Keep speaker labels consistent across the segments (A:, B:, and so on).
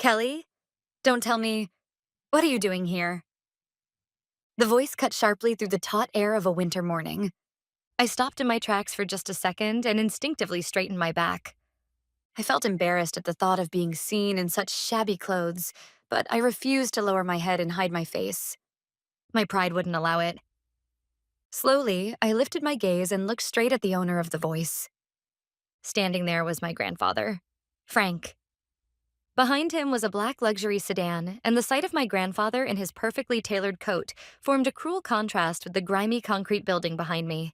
A: Kelly? Don't tell me, what are you doing here? The voice cut sharply through the taut air of a winter morning. I stopped in my tracks for just a second and instinctively straightened my back. I felt embarrassed at the thought of being seen in such shabby clothes, but I refused to lower my head and hide my face. My pride wouldn't allow it. Slowly, I lifted my gaze and looked straight at the owner of the voice. Standing there was my grandfather, Frank. Behind him was a black luxury sedan, and the sight of my grandfather in his perfectly tailored coat formed a cruel contrast with the grimy concrete building behind me.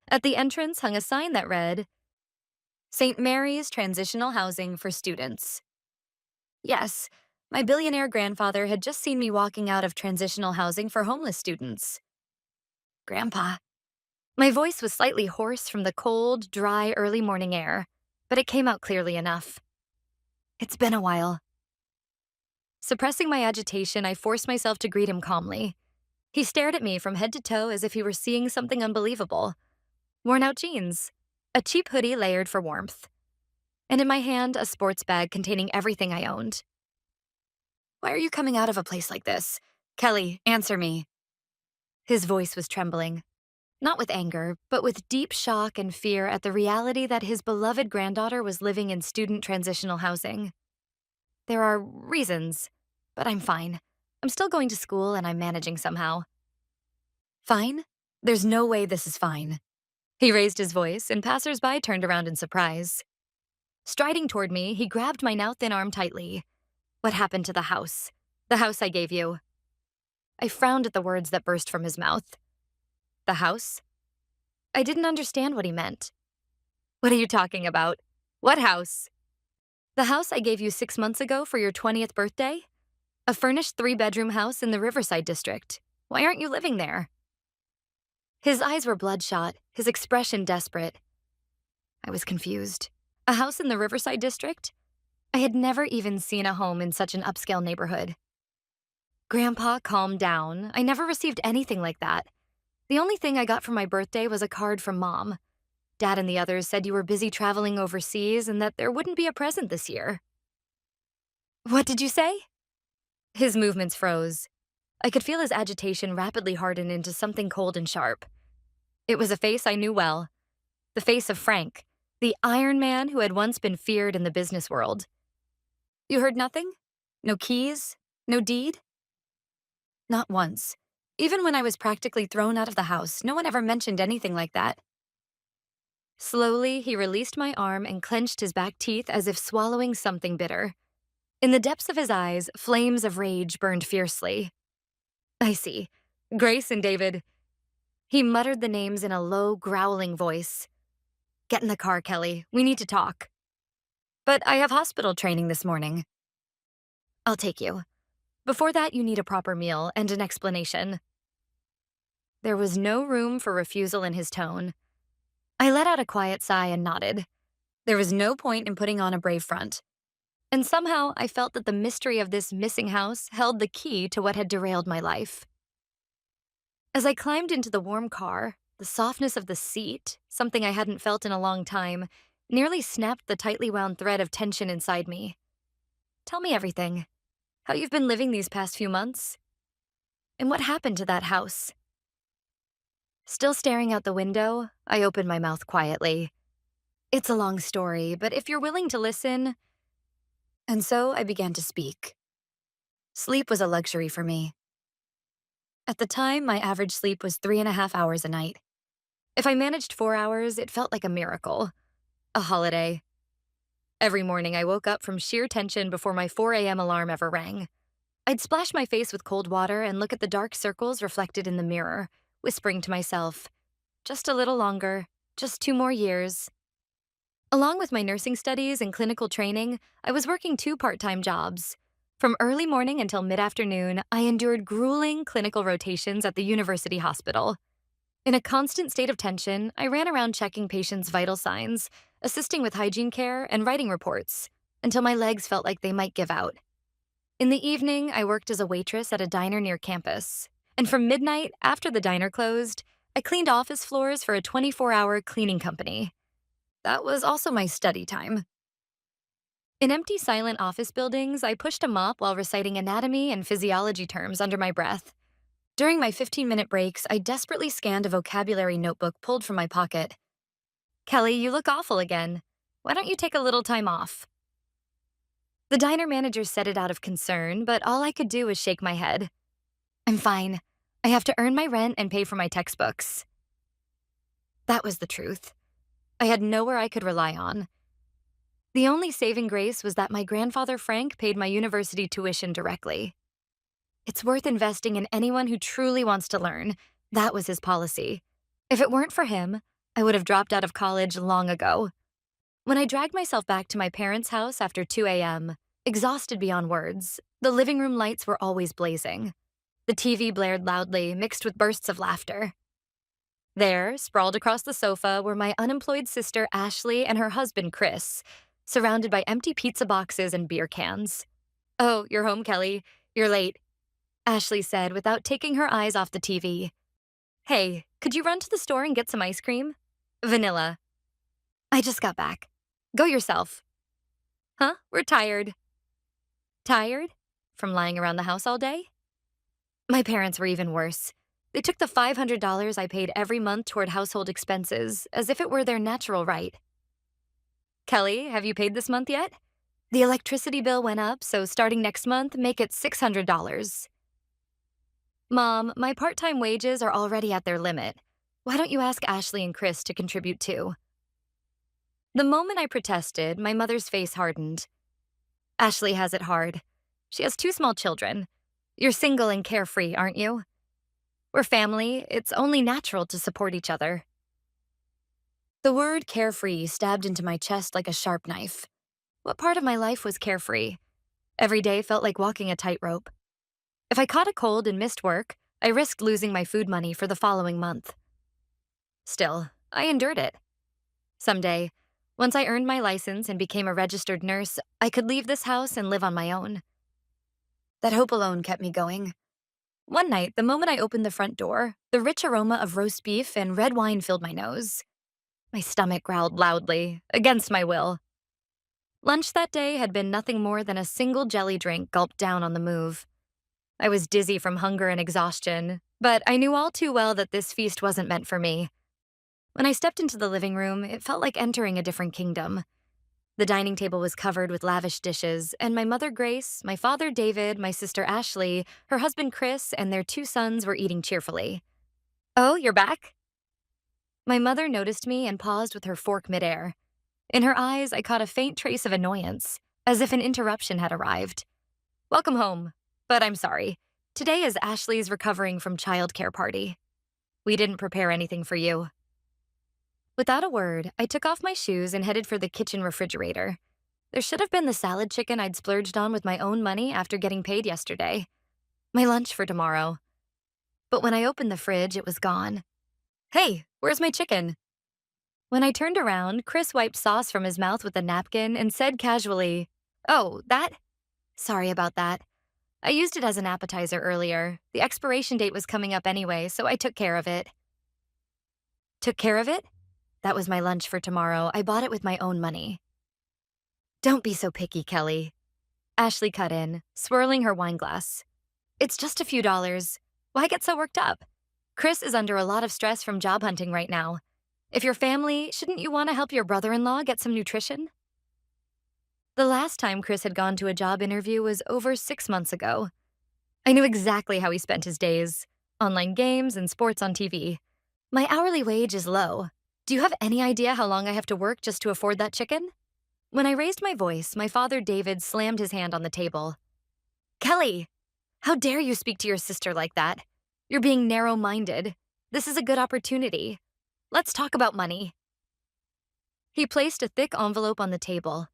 A: At the entrance hung a sign that read, St. Mary's Transitional Housing for Students. Yes, my billionaire grandfather had just seen me walking out of transitional housing for homeless students. Grandpa. My voice was slightly hoarse from the cold, dry, early morning air, but it came out clearly enough. It's been a while. Suppressing my agitation, I forced myself to greet him calmly. He stared at me from head to toe as if he were seeing something unbelievable. Worn-out jeans, a cheap hoodie layered for warmth, and in my hand, a sports bag containing everything I owned. Why are you coming out of a place like this? Kelly, answer me. His voice was trembling, not with anger, but with deep shock and fear at the reality that his beloved granddaughter was living in student transitional housing. There are reasons, but I'm fine. I'm still going to school and I'm managing somehow. Fine? There's no way this is fine. He raised his voice, and passersby turned around in surprise. Striding toward me, he grabbed my now thin arm tightly. What happened to the house? The house I gave you. I frowned at the words that burst from his mouth. The house? I didn't understand what he meant. What are you talking about? What house? The house I gave you 6 months ago for your 20th birthday? A furnished 3-bedroom house in the Riverside district. Why aren't you living there? His eyes were bloodshot, his expression desperate. I was confused. A house in the Riverside district? I had never even seen a home in such an upscale neighborhood. Grandpa, calm down. I never received anything like that. The only thing I got for my birthday was a card from Mom. Dad and the others said you were busy traveling overseas and that there wouldn't be a present this year. What did you say? His movements froze. I could feel his agitation rapidly harden into something cold and sharp. It was a face I knew well. The face of Frank, the Iron Man who had once been feared in the business world. You heard nothing? No keys? No deed? Not once. Even when I was practically thrown out of the house, no one ever mentioned anything like that. Slowly, he released my arm and clenched his back teeth as if swallowing something bitter. In the depths of his eyes, flames of rage burned fiercely. I see. Grace and David. He muttered the names in a low, growling voice. Get in the car, Kelly. We need to talk. But I have hospital training this morning. I'll take you. Before that, you need a proper meal and an explanation. There was no room for refusal in his tone. I let out a quiet sigh and nodded. There was no point in putting on a brave front. And somehow, I felt that the mystery of this missing house held the key to what had derailed my life. As I climbed into the warm car, the softness of the seat, something I hadn't felt in a long time, nearly snapped the tightly wound thread of tension inside me. Tell me everything. How you've been living these past few months? And what happened to that house? Still staring out the window, I opened my mouth quietly. It's a long story, but if you're willing to listen... And so I began to speak. Sleep was a luxury for me. At the time, my average sleep was 3.5 hours a night. If I managed 4 hours, it felt like a miracle. A holiday. Every morning, I woke up from sheer tension before my 4 a.m. alarm ever rang. I'd splash my face with cold water and look at the dark circles reflected in the mirror, whispering to myself, just a little longer, just 2 more years. Along with my nursing studies and clinical training, I was working 2 part-time jobs. From early morning until mid-afternoon, I endured grueling clinical rotations at the university hospital. In a constant state of tension, I ran around checking patients' vital signs, assisting with hygiene care, and writing reports, until my legs felt like they might give out. In the evening, I worked as a waitress at a diner near campus, and from midnight, after the diner closed, I cleaned office floors for a 24-hour cleaning company. That was also my study time. In empty, silent office buildings, I pushed a mop while reciting anatomy and physiology terms under my breath. During my 15-minute breaks, I desperately scanned a vocabulary notebook pulled from my pocket. Kelly, you look awful again. Why don't you take a little time off? The diner manager said it out of concern, but all I could do was shake my head. I'm fine. I have to earn my rent and pay for my textbooks. That was the truth. I had nowhere I could rely on. The only saving grace was that my grandfather Frank paid my university tuition directly. It's worth investing in anyone who truly wants to learn. That was his policy. If it weren't for him, I would have dropped out of college long ago. When I dragged myself back to my parents' house after 2 a.m., exhausted beyond words, the living room lights were always blazing. The TV blared loudly, mixed with bursts of laughter. There, sprawled across the sofa, were my unemployed sister Ashley and her husband Chris, surrounded by empty pizza boxes and beer cans. "Oh, you're home, Kelly. You're late," Ashley said without taking her eyes off the TV. "Hey, could you run to the store and get some ice cream?" "Vanilla." "I just got back. Go yourself." "Huh? We're tired." "Tired? From lying around the house all day?" My parents were even worse. They took the $500 I paid every month toward household expenses as if it were their natural right. "Kelly, have you paid this month yet? The electricity bill went up, so starting next month, make it $600. "Mom, my part-time wages are already at their limit. Why don't you ask Ashley and Chris to contribute too?" The moment I protested, my mother's face hardened. "Ashley has it hard. She has 2 small children. You're single and carefree, aren't you? We're family. It's only natural to support each other." The word carefree stabbed into my chest like a sharp knife. What part of my life was carefree? Every day felt like walking a tightrope. If I caught a cold and missed work, I risked losing my food money for the following month. Still, I endured it. Someday, once I earned my license and became a registered nurse, I could leave this house and live on my own. That hope alone kept me going. One night, the moment I opened the front door, the rich aroma of roast beef and red wine filled my nose. My stomach growled loudly, against my will. Lunch that day had been nothing more than a single jelly drink gulped down on the move. I was dizzy from hunger and exhaustion, but I knew all too well that this feast wasn't meant for me. When I stepped into the living room, it felt like entering a different kingdom. The dining table was covered with lavish dishes, and my mother Grace, my father David, my sister Ashley, her husband Chris, and their 2 sons were eating cheerfully. "Oh, you're back?" My mother noticed me and paused with her fork midair. In her eyes, I caught a faint trace of annoyance, as if an interruption had arrived. "Welcome home. But I'm sorry. Today is Ashley's recovering from childcare party. We didn't prepare anything for you." Without a word, I took off my shoes and headed for the kitchen refrigerator. There should have been the salad chicken I'd splurged on with my own money after getting paid yesterday. My lunch for tomorrow. But when I opened the fridge, it was gone. "Hey, where's my chicken?" When I turned around, Chris wiped sauce from his mouth with a napkin and said casually, "Oh, that? Sorry about that. I used it as an appetizer earlier. The expiration date was coming up anyway, so I took care of it." Took care of it? That was my lunch for tomorrow. I bought it with my own money. "Don't be so picky, Kelly." Ashley cut in, swirling her wine glass. "It's just a few dollars. Why get so worked up? Chris is under a lot of stress from job hunting right now. If you're family, shouldn't you want to help your brother-in-law get some nutrition?" The last time Chris had gone to a job interview was over 6 months ago. I knew exactly how he spent his days: online games and sports on TV. My hourly wage is low. Do you have any idea how long I have to work just to afford that chicken? When I raised my voice, my father David slammed his hand on the table. "Kelly, how dare you speak to your sister like that? You're being narrow-minded. This is a good opportunity. Let's talk about money." He placed a thick envelope on the table.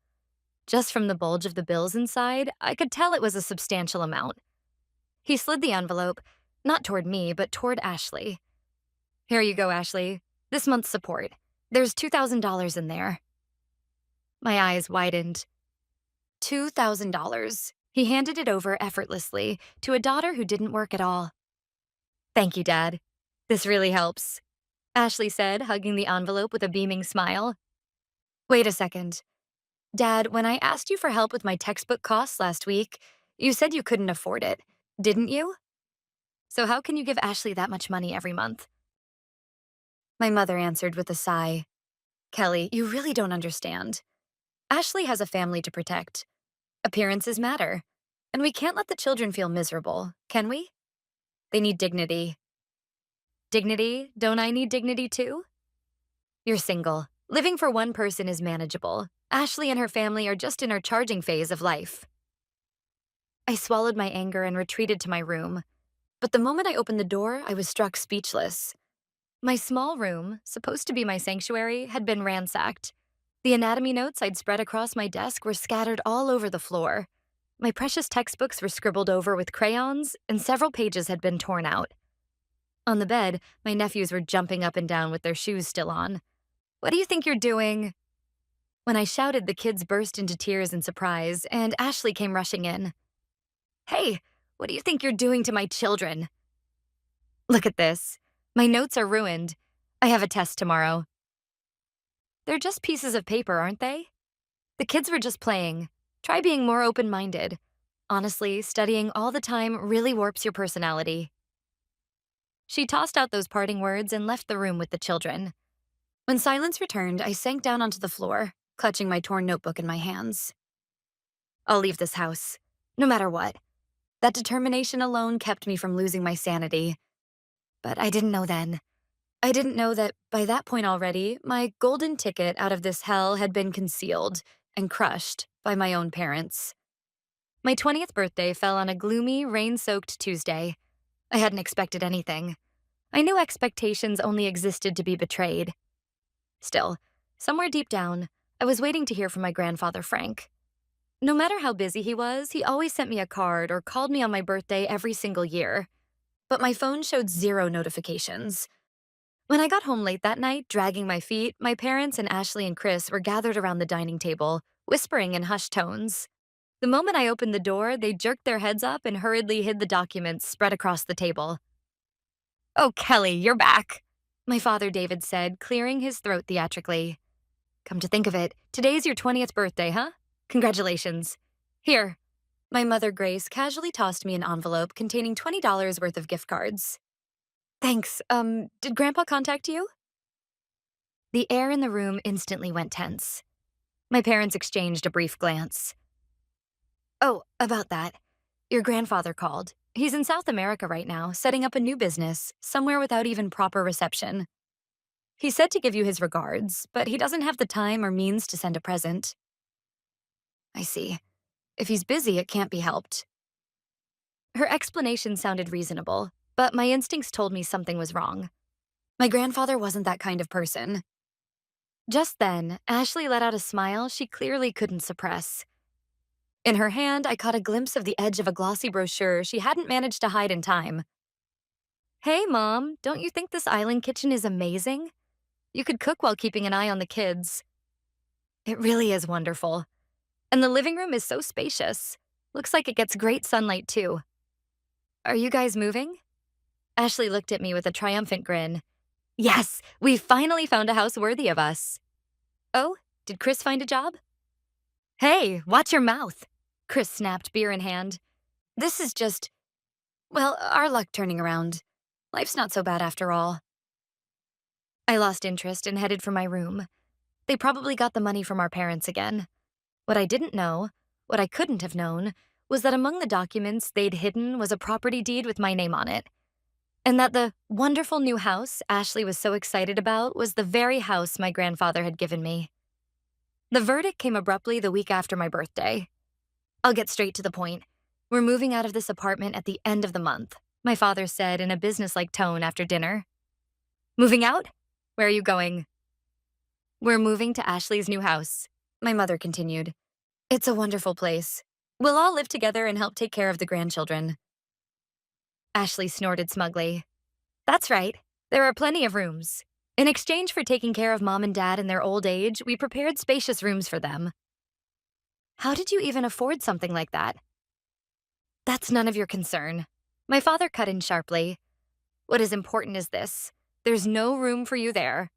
A: Just from the bulge of the bills inside, I could tell it was a substantial amount. He slid the envelope, not toward me, but toward Ashley. "Here you go, Ashley. This month's support. There's $2,000 in there." My eyes widened. $2,000. He handed it over effortlessly to a daughter who didn't work at all. "Thank you, Dad. This really helps," Ashley said, hugging the envelope with a beaming smile. "Wait a second. Dad, when I asked you for help with my textbook costs last week, you said you couldn't afford it, didn't you? So how can you give Ashley that much money every month? My mother answered with a sigh. Kelly, you really don't understand. Ashley has a family to protect. Appearances matter. And we can't let the children feel miserable, can we? They need dignity. Dignity? Don't I need dignity too? You're single. Living for one person is manageable. Ashley and her family are just in her charging phase of life. I swallowed my anger and retreated to my room. But the moment I opened the door, I was struck speechless. My small room, supposed to be my sanctuary, had been ransacked. The anatomy notes I'd spread across my desk were scattered all over the floor. My precious textbooks were scribbled over with crayons, and several pages had been torn out. On the bed, my nephews were jumping up and down with their shoes still on. What do you think you're doing? When I shouted, the kids burst into tears in surprise, and Ashley came rushing in. Hey, what do you think you're doing to my children? Look at this. My notes are ruined. I have a test tomorrow. They're just pieces of paper, aren't they? The kids were just playing. Try being more open-minded. Honestly, studying all the time really warps your personality. She tossed out those parting words and left the room with the children. When silence returned, I sank down onto the floor, clutching my torn notebook in my hands. I'll leave this house, no matter what. That determination alone kept me from losing my sanity. But I didn't know then. I didn't know that by that point already, my golden ticket out of this hell had been concealed and crushed by my own parents. My 20th birthday fell on a gloomy, rain-soaked Tuesday. I hadn't expected anything. I knew expectations only existed to be betrayed. Still, somewhere deep down, I was waiting to hear from my grandfather, Frank. No matter how busy he was, he always sent me a card or called me on my birthday every single year. But my phone showed 0 notifications. When I got home late that night, dragging my feet, my parents and Ashley and Chris were gathered around the dining table, whispering in hushed tones. The moment I opened the door, they jerked their heads up and hurriedly hid the documents spread across the table. Oh, Kelly, you're back, my father David said, clearing his throat theatrically. Come to think of it, today's your 20th birthday, huh? Congratulations. Here. My mother Grace casually tossed me an envelope containing $20 worth of gift cards. Thanks. Did Grandpa contact you? The air in the room instantly went tense. My parents exchanged a brief glance. Oh, about that. Your grandfather called. He's in South America right now, setting up a new business, somewhere without even proper reception. He said to give you his regards, but he doesn't have the time or means to send a present. I see. If he's busy, it can't be helped. Her explanation sounded reasonable, but my instincts told me something was wrong. My grandfather wasn't that kind of person. Just then, Ashley let out a smile she clearly couldn't suppress. In her hand, I caught a glimpse of the edge of a glossy brochure she hadn't managed to hide in time. Hey, Mom, don't you think this island kitchen is amazing? You could cook while keeping an eye on the kids. It really is wonderful. And the living room is so spacious. Looks like it gets great sunlight, too. Are you guys moving? Ashley looked at me with a triumphant grin. Yes, we finally found a house worthy of us. Oh, did Chris find a job? Hey, watch your mouth, Chris snapped, beer in hand. This is just, well, our luck turning around. Life's not so bad after all. I lost interest and headed for my room. They probably got the money from our parents again. What I didn't know, what I couldn't have known, was that among the documents they'd hidden was a property deed with my name on it. And that the wonderful new house Ashley was so excited about was the very house my grandfather had given me. The verdict came abruptly the week after my birthday. I'll get straight to the point. We're moving out of this apartment at the end of the month, my father said in a businesslike tone after dinner. Moving out? Where are you going? We're moving to Ashley's new house, my mother continued. It's a wonderful place. We'll all live together and help take care of the grandchildren. Ashley snorted smugly. That's right. There are plenty of rooms. In exchange for taking care of Mom and Dad in their old age, we prepared spacious rooms for them. How did you even afford something like that? That's none of your concern. My father cut in sharply. What is important is this. There's no room for you there.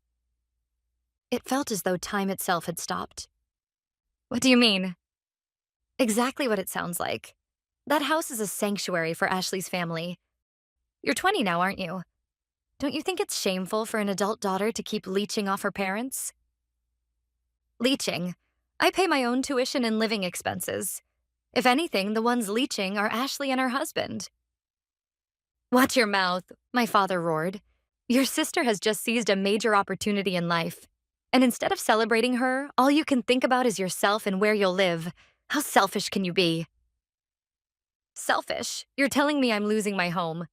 A: It felt as though time itself had stopped. What do you mean? Exactly what it sounds like. That house is a sanctuary for Ashley's family. You're 20 now, aren't you? Don't you think it's shameful for an adult daughter to keep leeching off her parents? Leeching. I pay my own tuition and living expenses. If anything, the ones leeching are Ashley and her husband. Watch your mouth, my father roared. Your sister has just seized a major opportunity in life. And instead of celebrating her, all you can think about is yourself and where you'll live. How selfish can you be? Selfish? You're telling me I'm losing my home.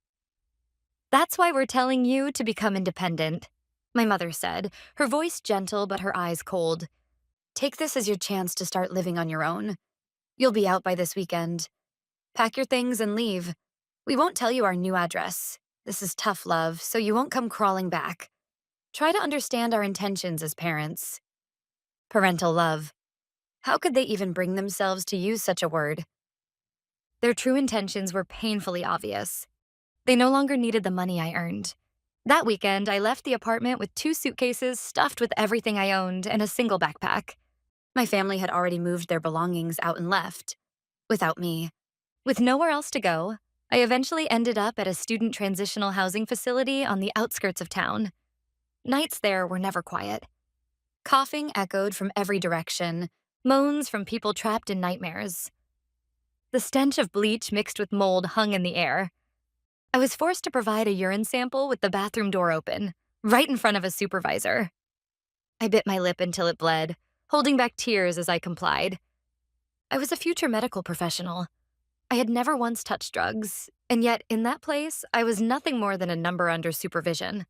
A: That's why we're telling you to become independent, my mother said, her voice gentle but her eyes cold. Take this as your chance to start living on your own. You'll be out by this weekend. Pack your things and leave. We won't tell you our new address. This is tough love, so you won't come crawling back. Try to understand our intentions as parents. Parental love. How could they even bring themselves to use such a word? Their true intentions were painfully obvious. They no longer needed the money I earned. That weekend, I left the apartment with 2 suitcases stuffed with everything I owned and a single backpack. My family had already moved their belongings out and left. Without me. With nowhere else to go, I eventually ended up at a student transitional housing facility on the outskirts of town. Nights there were never quiet. Coughing echoed from every direction, moans from people trapped in nightmares. The stench of bleach mixed with mold hung in the air. I was forced to provide a urine sample with the bathroom door open, right in front of a supervisor. I bit my lip until it bled, holding back tears as I complied. I was a future medical professional. I had never once touched drugs, and yet in that place, I was nothing more than a number under supervision.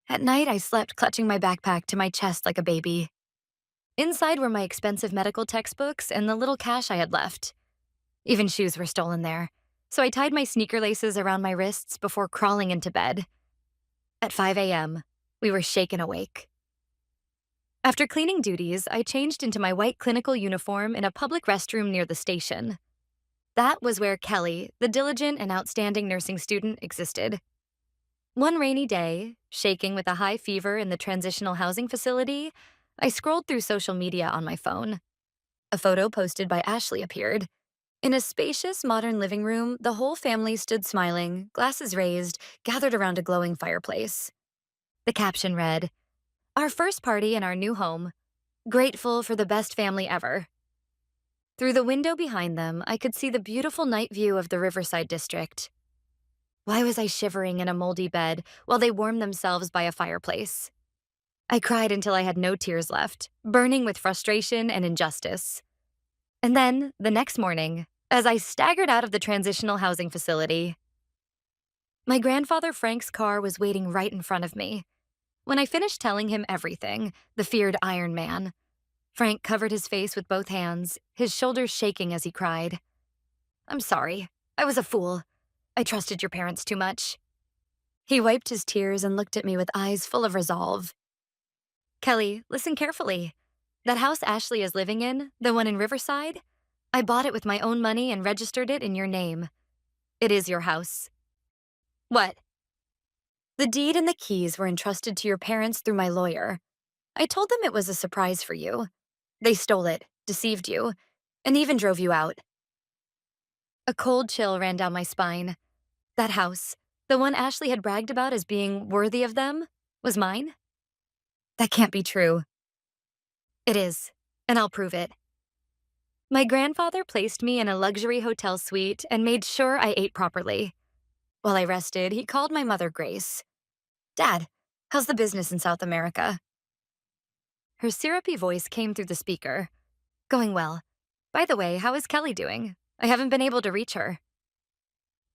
A: At night, I slept clutching my backpack to my chest like a baby. Inside were my expensive medical textbooks and the little cash I had left. Even shoes were stolen there, so I tied my sneaker laces around my wrists before crawling into bed. At 5 a.m., we were shaken awake. After cleaning duties, I changed into my white clinical uniform in a public restroom near the station. That was where Kelly, the diligent and outstanding nursing student, existed. One rainy day, shaking with a high fever in the transitional housing facility, I scrolled through social media on my phone. A photo posted by Ashley appeared. In a spacious, modern living room, the whole family stood smiling, glasses raised, gathered around a glowing fireplace. The caption read, "Our first party in our new home. Grateful for the best family ever." Through the window behind them, I could see the beautiful night view of the Riverside district. Why was I shivering in a moldy bed while they warmed themselves by a fireplace? I cried until I had no tears left, burning with frustration and injustice. And then, the next morning, as I staggered out of the transitional housing facility, my grandfather Frank's car was waiting right in front of me. When I finished telling him everything, the feared Iron Man, Frank covered his face with both hands, his shoulders shaking as he cried. "I'm sorry. I was a fool. I trusted your parents too much." He wiped his tears and looked at me with eyes full of resolve. "Kelly, listen carefully. That house Ashley is living in, the one in Riverside, I bought it with my own money and registered it in your name. It is your house." "What?" "The deed and the keys were entrusted to your parents through my lawyer. I told them it was a surprise for you. They stole it, deceived you, and even drove you out." A cold chill ran down my spine. That house, the one Ashley had bragged about as being worthy of them, was mine? That can't be true. It is, and I'll prove it. My grandfather placed me in a luxury hotel suite and made sure I ate properly. While I rested, he called my mother Grace. "Dad, how's the business in South America?" Her syrupy voice came through the speaker. "Going well. By the way, how is Kelly doing? I haven't been able to reach her."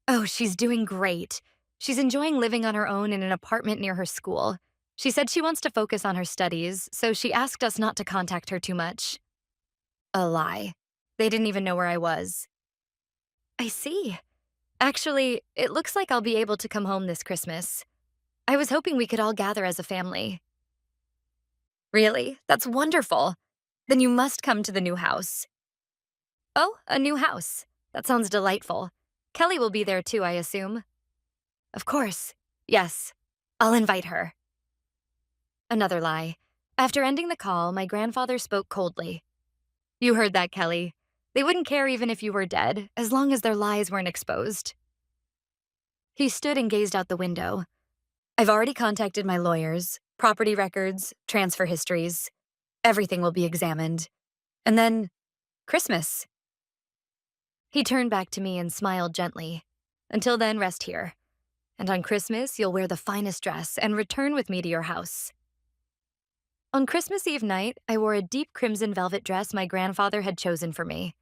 A: "Oh, she's doing great. She's enjoying living on her own in an apartment near her school. She said she wants to focus on her studies, so she asked us not to contact her too much." A lie. They didn't even know where I was. "I see. Actually, it looks like I'll be able to come home this Christmas. I was hoping we could all gather as a family." "Really? That's wonderful. Then you must come to the new house." "Oh, a new house. That sounds delightful. Kelly will be there too, I assume." "Of course. Yes. I'll invite her." Another lie. After ending the call, my grandfather spoke coldly. You heard that, Kelly. They wouldn't care even if you were dead, as long as their lies weren't exposed. He stood and gazed out the window. I've already contacted my lawyers, property records, transfer histories. Everything will be examined. And then, Christmas. He turned back to me and smiled gently. Until then, rest here. And on Christmas, you'll wear the finest dress and return with me to your house. On Christmas Eve night, I wore a deep crimson velvet dress my grandfather had chosen for me.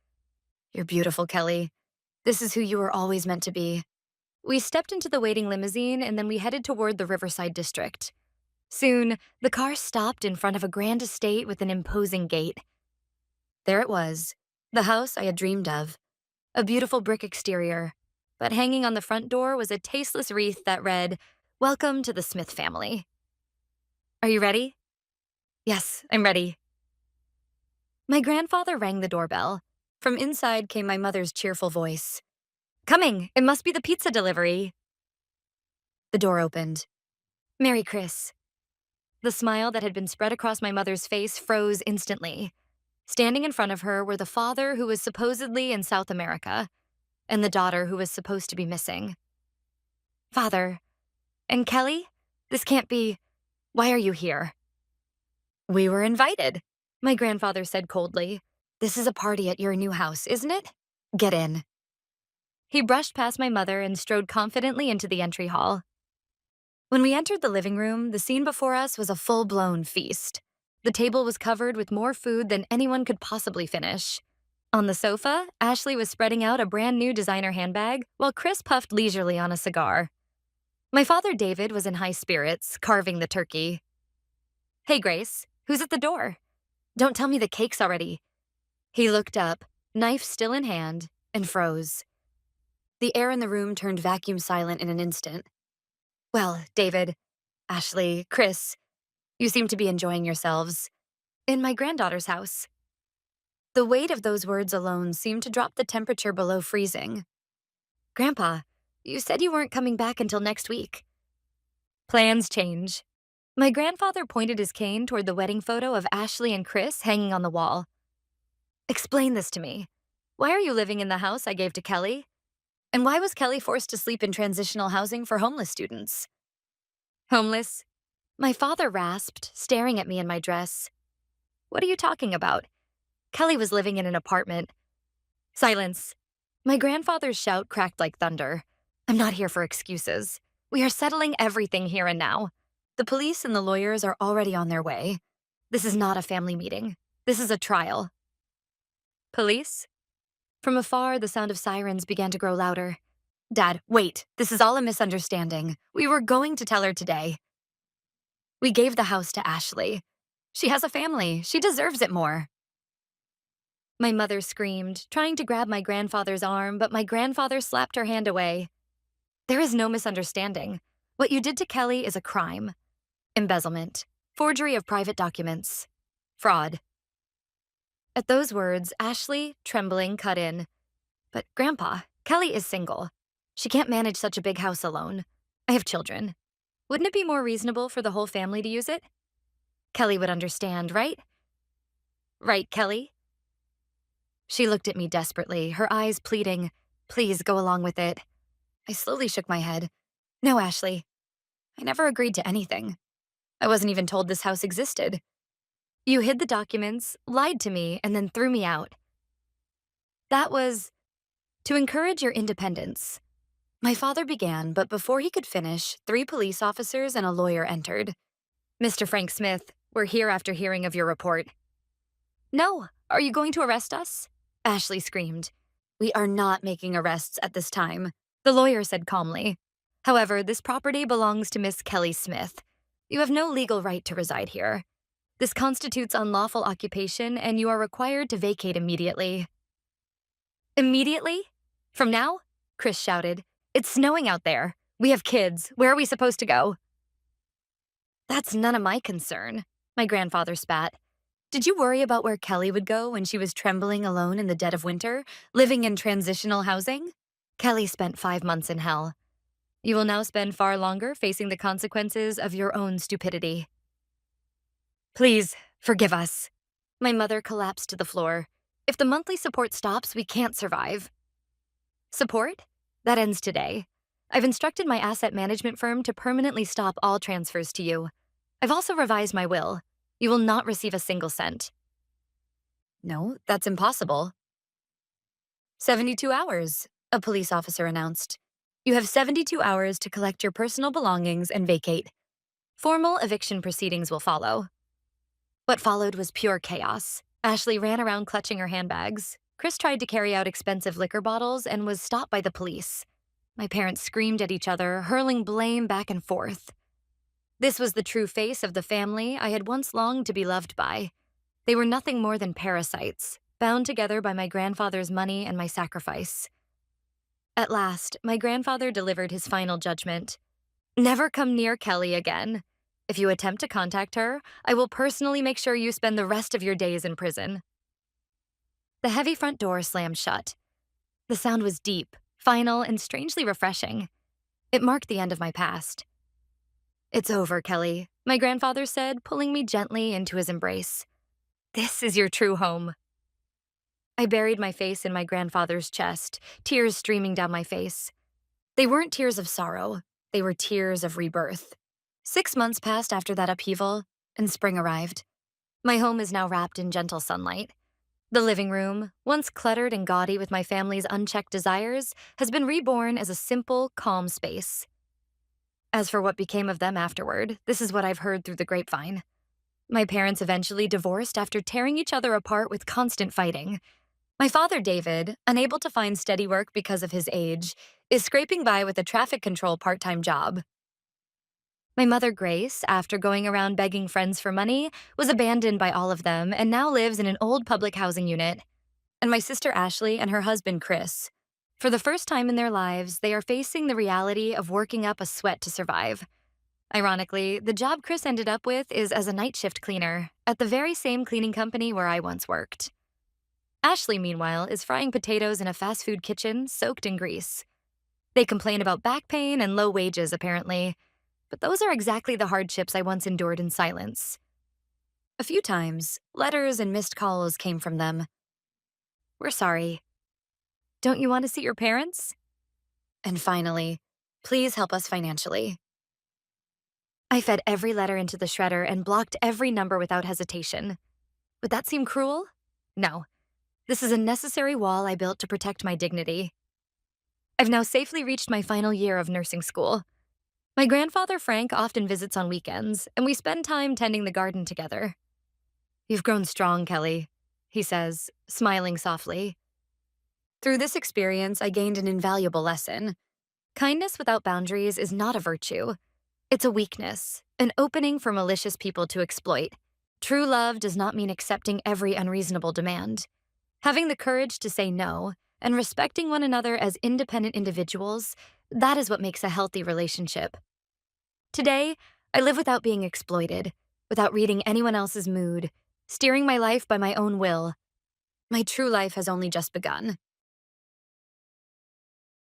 A: You're beautiful, Kelly. This is who you were always meant to be. We stepped into the waiting limousine and then we headed toward the Riverside district. Soon, the car stopped in front of a grand estate with an imposing gate. There it was, the house I had dreamed of. A beautiful brick exterior, but hanging on the front door was a tasteless wreath that read, "Welcome to the Smith family." Are you ready? Yes, I'm ready. My grandfather rang the doorbell. From inside came my mother's cheerful voice. Coming, it must be the pizza delivery. The door opened. Merry Chris. The smile that had been spread across my mother's face froze instantly. Standing in front of her were the father who was supposedly in South America, and the daughter who was supposed to be missing. Father, and Kelly? This can't be. Why are you here? We were invited, my grandfather said coldly. This is a party at your new house, isn't it? Get in. He brushed past my mother and strode confidently into the entry hall. When we entered the living room, the scene before us was a full-blown feast. The table was covered with more food than anyone could possibly finish. On the sofa, Ashley was spreading out a brand new designer handbag, while Chris puffed leisurely on a cigar. My father, David, was in high spirits, carving the turkey. Hey, Grace, who's at the door? Don't tell me the cake's already. He looked up, knife still in hand, and froze. The air in the room turned vacuum silent in an instant. Well, David, Ashley, Chris, you seem to be enjoying yourselves. In my granddaughter's house. The weight of those words alone seemed to drop the temperature below freezing. Grandpa, you said you weren't coming back until next week. Plans change. My grandfather pointed his cane toward the wedding photo of Ashley and Chris hanging on the wall. Explain this to me. Why are you living in the house I gave to Kelly? And why was Kelly forced to sleep in transitional housing for homeless students? Homeless? My father rasped, staring at me in my dress. What are you talking about? Kelly was living in an apartment. Silence. My grandfather's shout cracked like thunder. I'm not here for excuses. We are settling everything here and now. The police and the lawyers are already on their way. This is not a family meeting. This is a trial. Police? From afar, the sound of sirens began to grow louder. Dad, wait. This is all a misunderstanding. We were going to tell her today. We gave the house to Ashley. She has a family. She deserves it more. My mother screamed, trying to grab my grandfather's arm, but my grandfather slapped her hand away. There is no misunderstanding. What you did to Kelly is a crime. Embezzlement. Forgery of private documents. Fraud. At those words, Ashley, trembling, cut in. But Grandpa, Kelly is single. She can't manage such a big house alone. I have children. Wouldn't it be more reasonable for the whole family to use it? Kelly would understand, right? Right, Kelly? She looked at me desperately, her eyes pleading, please go along with it. I slowly shook my head. No, Ashley. I never agreed to anything. I wasn't even told this house existed. You hid the documents, lied to me, and then threw me out. That was to encourage your independence. My father began, but before he could finish, 3 police officers and a lawyer entered. Mr. Frank Smith, we're here after hearing of your report. No, are you going to arrest us? Ashley screamed. We are not making arrests at this time, the lawyer said calmly. However, this property belongs to Miss Kelly Smith. You have no legal right to reside here. This constitutes unlawful occupation, and you are required to vacate immediately. Immediately? From now? Chris shouted. It's snowing out there. We have kids. Where are we supposed to go? That's none of my concern, my grandfather spat. Did you worry about where Kelly would go when she was trembling alone in the dead of winter, living in transitional housing? Kelly spent 5 months in hell. You will now spend far longer facing the consequences of your own stupidity. Please, forgive us. My mother collapsed to the floor. If the monthly support stops, we can't survive. Support? That ends today. I've instructed my asset management firm to permanently stop all transfers to you. I've also revised my will. You will not receive a single cent. No, that's impossible. 72 hours, a police officer announced. You have 72 hours to collect your personal belongings and vacate. Formal eviction proceedings will follow. What followed was pure chaos. Ashley ran around clutching her handbags. Chris tried to carry out expensive liquor bottles and was stopped by the police. My parents screamed at each other, hurling blame back and forth. This was the true face of the family I had once longed to be loved by. They were nothing more than parasites, bound together by my grandfather's money and my sacrifice. At last, my grandfather delivered his final judgment. Never come near Kelly again. If you attempt to contact her, I will personally make sure you spend the rest of your days in prison. The heavy front door slammed shut. The sound was deep, final, and strangely refreshing. It marked the end of my past. It's over, Kelly, my grandfather said, pulling me gently into his embrace. This is your true home. I buried my face in my grandfather's chest, tears streaming down my face. They weren't tears of sorrow. They were tears of rebirth. 6 months passed after that upheaval, and spring arrived. My home is now wrapped in gentle sunlight. The living room, once cluttered and gaudy with my family's unchecked desires, has been reborn as a simple, calm space. As for what became of them afterward, this is what I've heard through the grapevine. My parents eventually divorced after tearing each other apart with constant fighting. My father, David, unable to find steady work because of his age, is scraping by with a traffic control part-time job. My mother, Grace, after going around begging friends for money, was abandoned by all of them and now lives in an old public housing unit. And my sister, Ashley, and her husband, Chris. For the first time in their lives, they are facing the reality of working up a sweat to survive. Ironically, the job Chris ended up with is as a night shift cleaner at the very same cleaning company where I once worked. Ashley, meanwhile, is frying potatoes in a fast food kitchen soaked in grease. They complain about back pain and low wages, apparently, but those are exactly the hardships I once endured in silence. A few times, letters and missed calls came from them. We're sorry. Don't you want to see your parents? And finally, please help us financially. I fed every letter into the shredder and blocked every number without hesitation. Would that seem cruel? No. This is a necessary wall I built to protect my dignity. I've now safely reached my final year of nursing school. My grandfather, Frank, often visits on weekends, and we spend time tending the garden together. You've grown strong, Kelly, he says, smiling softly. Through this experience, I gained an invaluable lesson. Kindness without boundaries is not a virtue. It's a weakness, an opening for malicious people to exploit. True love does not mean accepting every unreasonable demand. Having the courage to say no and respecting one another as independent individuals, that is what makes a healthy relationship. Today, I live without being exploited, without reading anyone else's mood, steering my life by my own will. My true life has only just begun.